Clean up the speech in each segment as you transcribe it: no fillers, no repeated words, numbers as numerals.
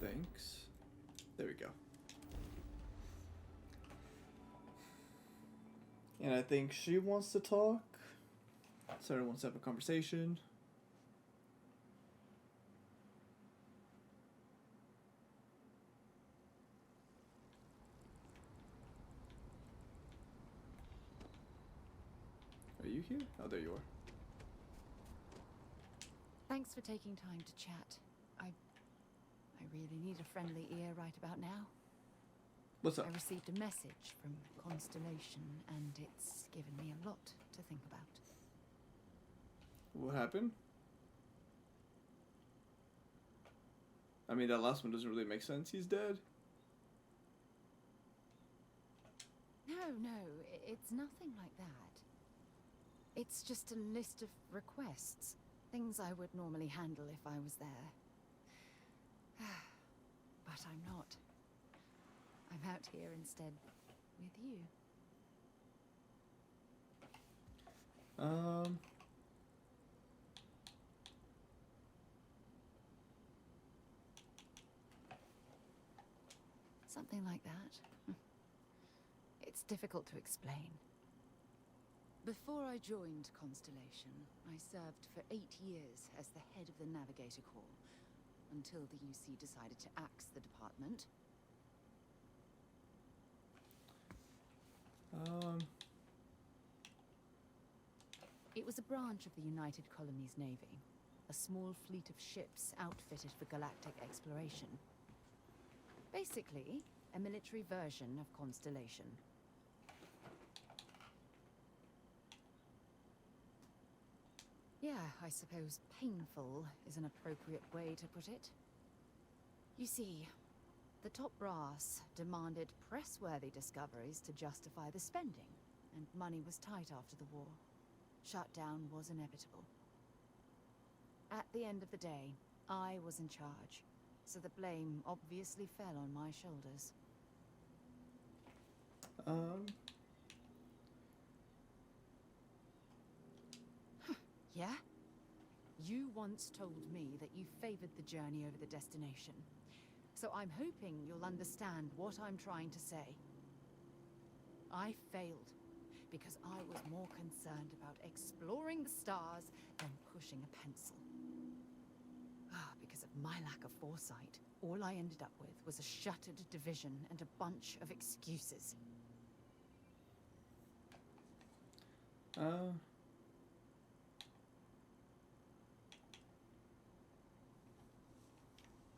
Thanks. There we go. And I think she wants to talk. Sarah wants to have a conversation. Are you here? Oh, there you are. Thanks for taking time to chat. I really need a friendly ear right about now. What's up? I received a message from Constellation, and it's given me a lot to think about. What happened? I mean, that last one doesn't really make sense. He's dead. No, it's nothing like that. It's just a list of requests. Things I would normally handle if I was there. But I'm not. I'm out here instead with you. Something like that. It's difficult to explain. Before I joined Constellation, I served for 8 years as the head of the Navigator Corps, until the UC decided to axe the department. It was a branch of the United Colonies Navy, a small fleet of ships outfitted for galactic exploration. Basically, a military version of Constellation. Yeah, I suppose painful is an appropriate way to put it. You see, the top brass demanded press-worthy discoveries to justify the spending, and money was tight after the war. Shutdown was inevitable. At the end of the day, I was in charge, so the blame obviously fell on my shoulders. Yeah? You once told me that you favored the journey over the destination. So I'm hoping you'll understand what I'm trying to say. I failed because I was more concerned about exploring the stars than pushing a pencil. Because of my lack of foresight, all I ended up with was a shattered division and a bunch of excuses.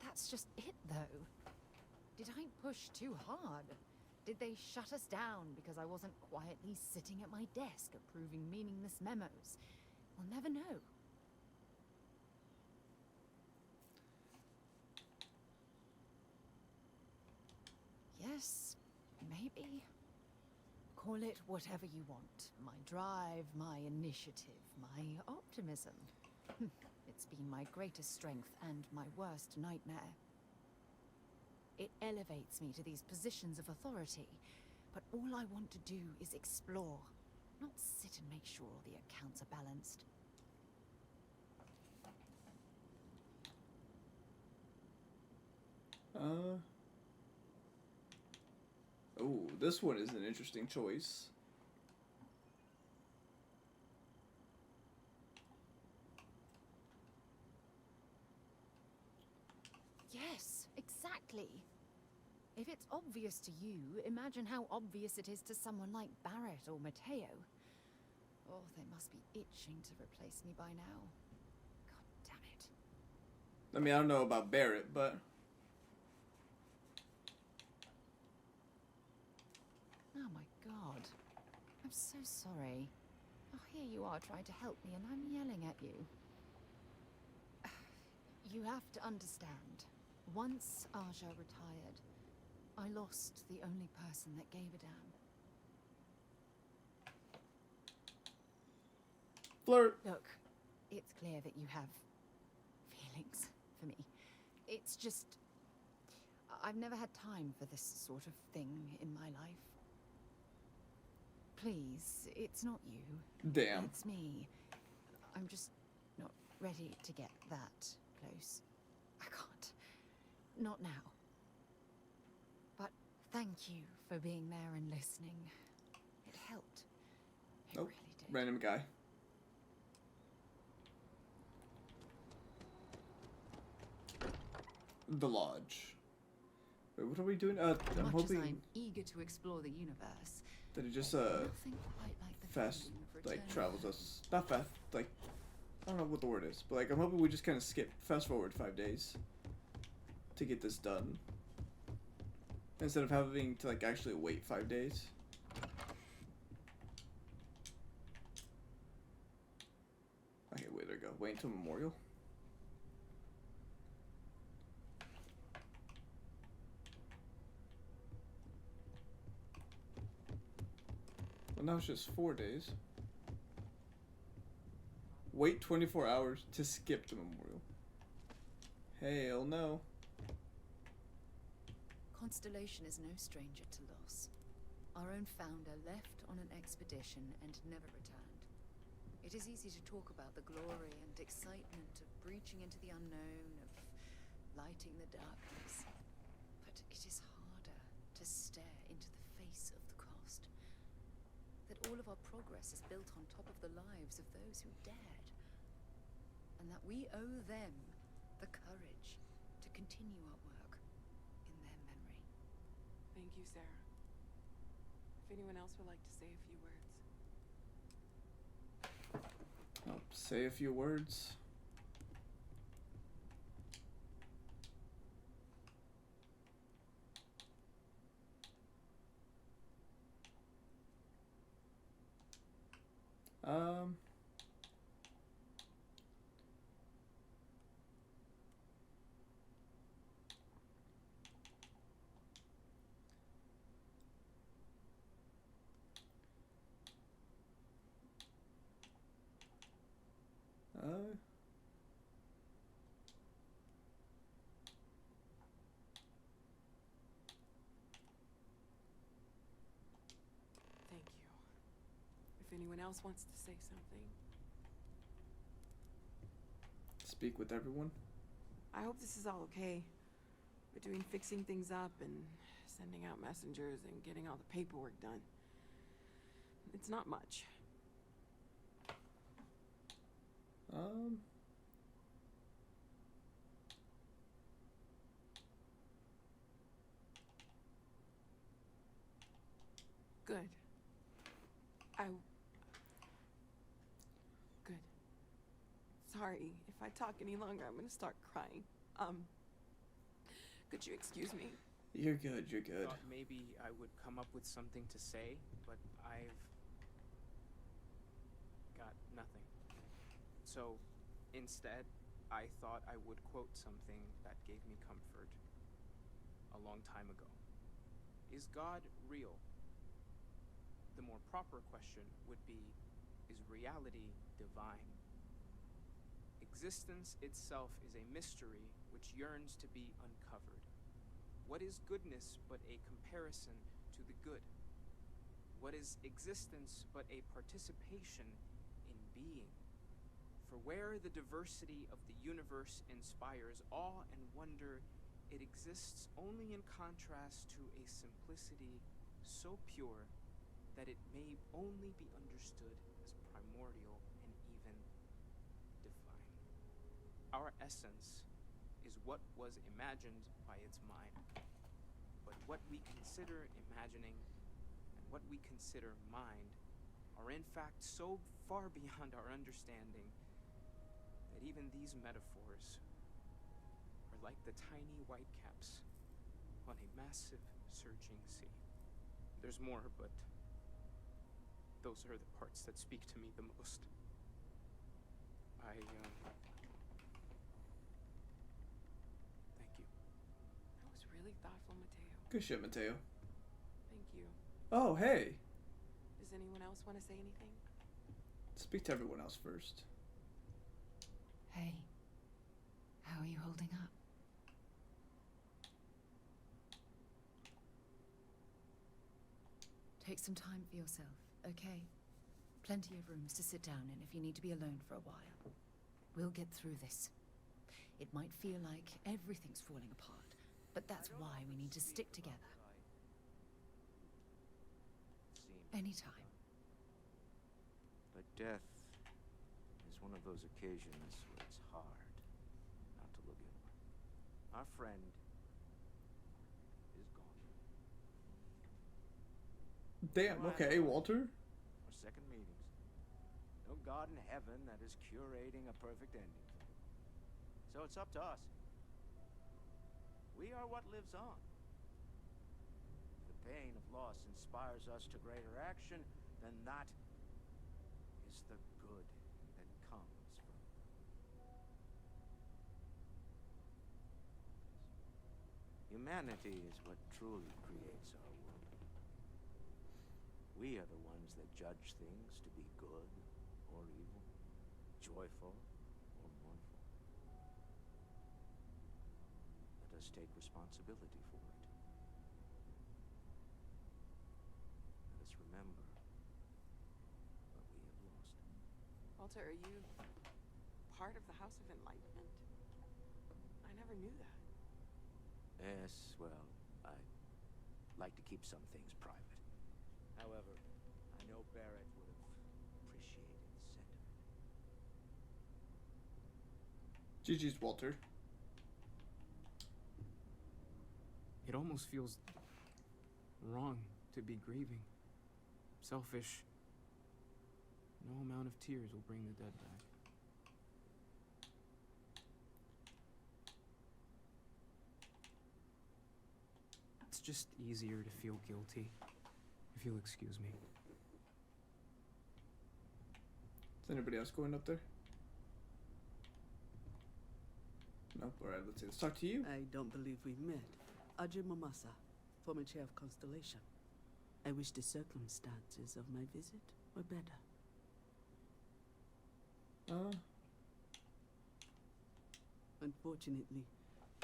That's just it, though. Did I push too hard? Did they shut us down because I wasn't quietly sitting at my desk approving meaningless memos? We'll never know. Yes, maybe. Call it whatever you want. My drive, my initiative, my optimism. It's been my greatest strength and my worst nightmare. It elevates me to these positions of authority, but all I want to do is explore, not sit and make sure all the accounts are balanced. Oh, this one is an interesting choice. Yes, exactly. If it's obvious to you, imagine how obvious it is to someone like Barrett or Mateo. Oh, they must be itching to replace me by now. God damn it. I mean, I don't know about Barrett, but... Oh my god. I'm so sorry. Oh, here you are trying to help me and I'm yelling at you. You have to understand. Once Aja retired, I lost the only person that gave a damn. Flirt. Look, it's clear that you have feelings for me. It's just... I've never had time for this sort of thing in my life. Please, it's not you. Damn. It's me. I'm just not ready to get that close. I can't. not now. But thank you for being there and listening. It helped. It really did. Random guy. The lodge. Wait, what are we doing? I'm Much hoping as I'm eager to explore the universe, that it just nothing quite like the fast feeling of like returning travels home. us. Not fast, like I don't know what the word is, but like I'm hoping we just kind of skip fast forward 5 days to get this done instead of having to like actually wait 5 days. Okay, wait, there we go. Wait until Memorial. Well, now it's just 4 days. Wait 24 hours to skip the Memorial. Hell no. Constellation is no stranger to loss. Our own founder left on an expedition and never returned. It is easy to talk about the glory and excitement of breaching into the unknown, of lighting the darkness. But it is harder to stare into the face of the cost. That all of our progress is built on top of the lives of those who dared. And that we owe them the courage to continue our work in their memory. Thank you, Sarah. If anyone else would like to say a few words. I'll say a few words. Thank you. If anyone else wants to say something. Speak with everyone. I hope this is all okay. Between fixing things up and sending out messengers and getting all the paperwork done. It's not much. Good. Good. Sorry, if I talk any longer, I'm gonna start crying. Could you excuse me? You're good, you're good. Thought maybe I would come up with something to say, but I've got nothing. So, instead, I thought I would quote something that gave me comfort a long time ago. Is God real? The more proper question would be, is reality divine? Existence itself is a mystery which yearns to be uncovered. What is goodness but a comparison to the good? What is existence but a participation in being? For where the diversity of the universe inspires awe and wonder, it exists only in contrast to a simplicity so pure that it may only be understood as primordial and even divine. Our essence is what was imagined by its mind. But what we consider imagining and what we consider mind are in fact so far beyond our understanding that even these metaphors are like the tiny whitecaps on a massive surging sea. There's more, but those are the parts that speak to me the most. Thank you. That was really thoughtful, Mateo. Good shit, Mateo. Thank you. Oh, hey. Does anyone else want to say anything? Speak to everyone else first. Hey, how are you holding up? Take some time for yourself, okay? Plenty of rooms to sit down in if you need to be alone for a while. We'll get through this. It might feel like everything's falling apart, But that's why we need to stick together. Anytime. But death is one of those occasions where it's hard not to look inward. Our friend is gone. Damn, okay, Walter. Our second meetings. No God in heaven that is curating a perfect ending. So it's up to us. We are what lives on. The pain of loss inspires us to greater action, then that is the good that comes from it. Humanity is what truly creates our world. We are the ones that judge things to be good or evil, joyful or mournful. Let us take responsibility for it. Let us remember what we have lost. Walter, are you part of the House of Enlightenment? I never knew that. Yes, well, I like to keep some things private. However, I know Barrett would have appreciated the sentiment. GG's, Walter. It almost feels wrong to be grieving. Selfish. No amount of tears will bring the dead back. It's just easier to feel guilty, if you'll excuse me. Is anybody else going up there? No? Alright, let's talk to you. I don't believe we've met. Ajay Mamasa, former chair of Constellation. I wish the circumstances of my visit were better. Unfortunately,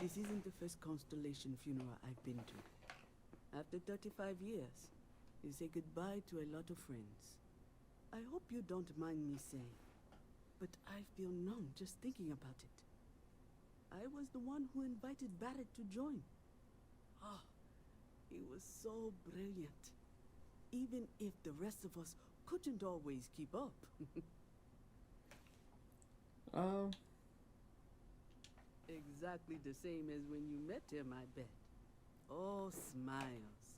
this isn't the first Constellation funeral I've been to. After 35 years, you say goodbye to a lot of friends. I hope you don't mind me saying, but I feel numb just thinking about it. I was the one who invited Barrett to join. Oh, he was so brilliant. Even if the rest of us couldn't always keep up. Exactly the same as when you met him, I bet. Oh, smiles.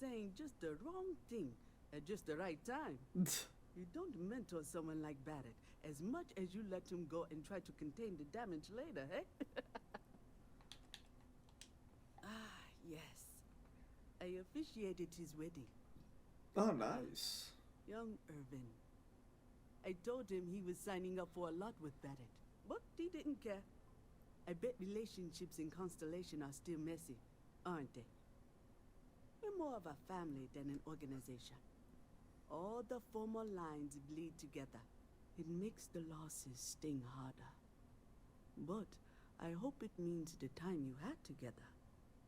Saying just the wrong thing at just the right time. You don't mentor someone like Barrett as much as you let him go and try to contain the damage later, eh? Ah, yes. I officiated his wedding. Oh, nice. Young Irvin. I told him he was signing up for a lot with Barrett, but he didn't care. I bet relationships in Constellation are still messy, aren't they? We're more of a family than an organization. All the former lines bleed together. It makes the losses sting harder. But I hope it means the time you had together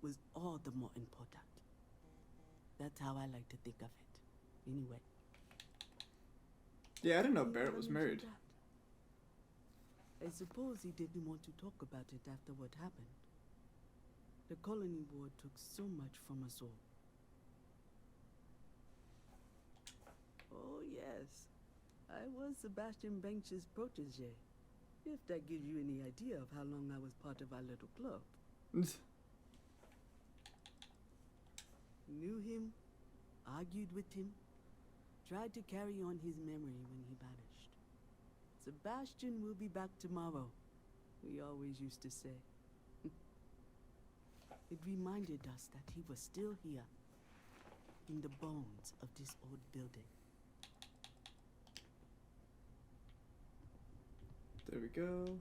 was all the more important. That's how I like to think of it, anyway. Yeah, I didn't know Barrett was married. I suppose he didn't want to talk about it after what happened. The colony board took so much from us all. Oh yes, I was Sebastian Banks's protege. If that gives you any idea of how long I was part of our little club. Knew him, argued with him, tried to carry on his memory when he vanished. Sebastian will be back tomorrow, we always used to say. It reminded us that he was still here, in the bones of this old building. There we go.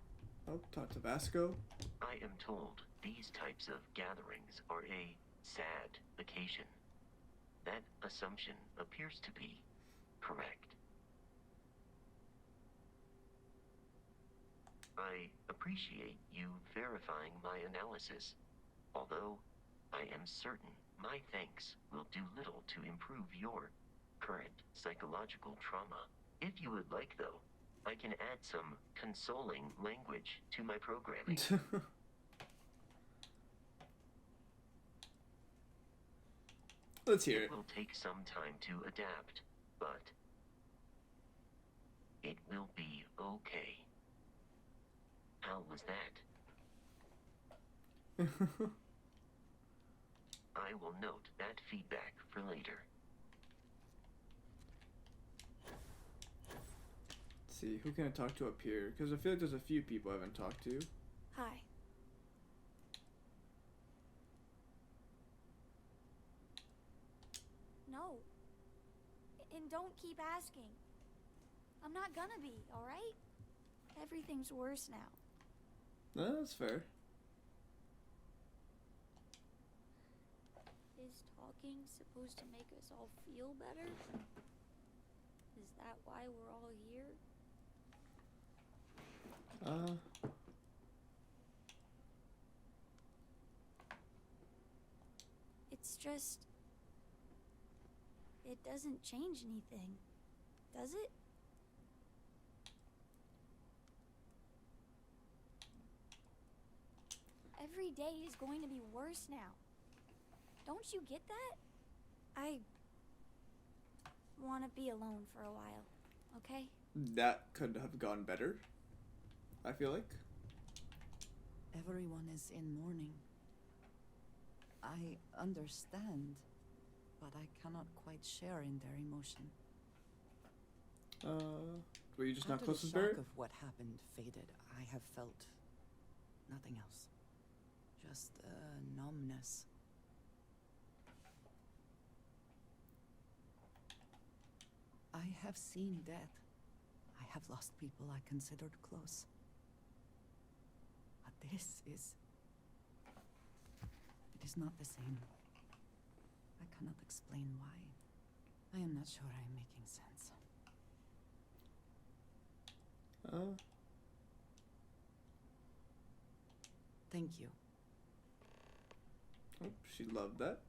Oh, talk to Vasco. I am told these types of gatherings are a sad occasion. That assumption appears to be correct. I appreciate you verifying my analysis, although I am certain my thanks will do little to improve your current psychological trauma. If you would like, though, I can add some consoling language to my programming. Let's hear It it. will take some time to adapt, but it will be okay. How was that? I will note that feedback for later. Let's see, who can I talk to up here? Because I feel like there's a few people I haven't talked to. Hi. No. And don't keep asking. I'm not gonna be, alright? Everything's worse now. No, that's fair. Is talking supposed to make us all feel better? Is that why we're all here? It's just... It doesn't change anything, does it? Every day is going to be worse now. Don't you get that? I want to be alone for a while, okay? That could have gone better, I feel like. Everyone is in mourning. I understand, but I cannot quite share in their emotion. Were you just not After close the to shock Barrett? of what happened faded, I have felt nothing else. Just a numbness. I have seen death. I have lost people I considered close. But this is... It is not the same. I cannot explain why. I am not sure I am making sense. Thank you. Oh, she loved that.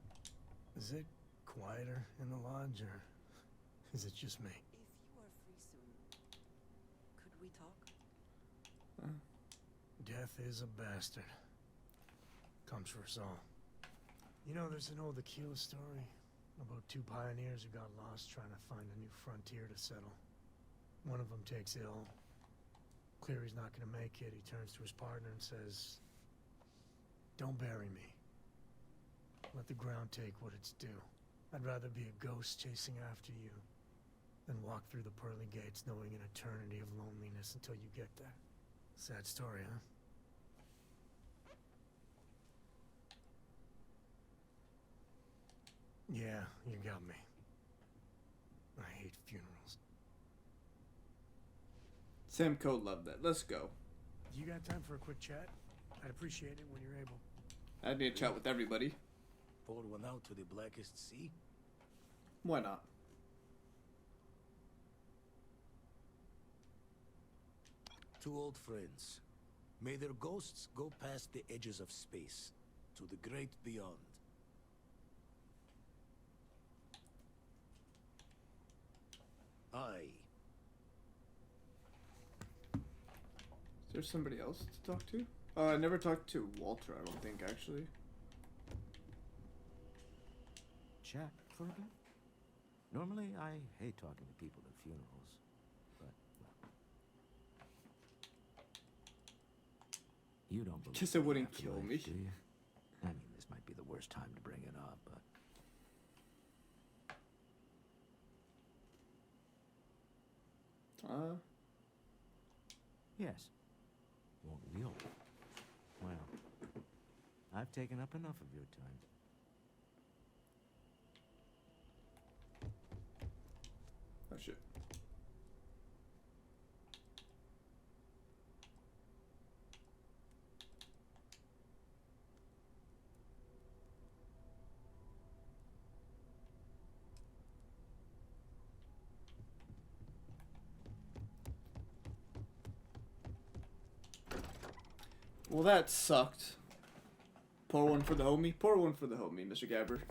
Is it quieter in the lodge, or is it just me? If you are free soon, could we talk? Death is a bastard. Comes for us all. You know, there's an old Aquila story about two pioneers who got lost trying to find a new frontier to settle. One of them takes ill. Clear he's not gonna make it. He turns to his partner and says, "Don't bury me. Let the ground take what it's due. I'd rather be a ghost chasing after you than walk through the pearly gates knowing an eternity of loneliness until you get there." Sad story, huh? Yeah, you got me. I hate funerals. Sam Code loved that. Let's go. You got time for a quick chat? I'd appreciate it when you're able. I need to chat with everybody. Pour one out to the blackest sea? Why not? Two old friends. May their ghosts go past the edges of space, to the great beyond. I. Is there somebody else to talk to? I never talked to Walter, I don't think, actually. Chat for a bit? Normally, I hate talking to people at funerals, but, well... You don't believe Guess it in the wouldn't kill afterlife, me. do you? I mean, this might be the worst time to bring it up, but... Yes. Won't be old. Well, I've taken up enough of your time. Oh shit. Well, that sucked. Pour one for the homie. Pour one for the homie, Mr. Gabber.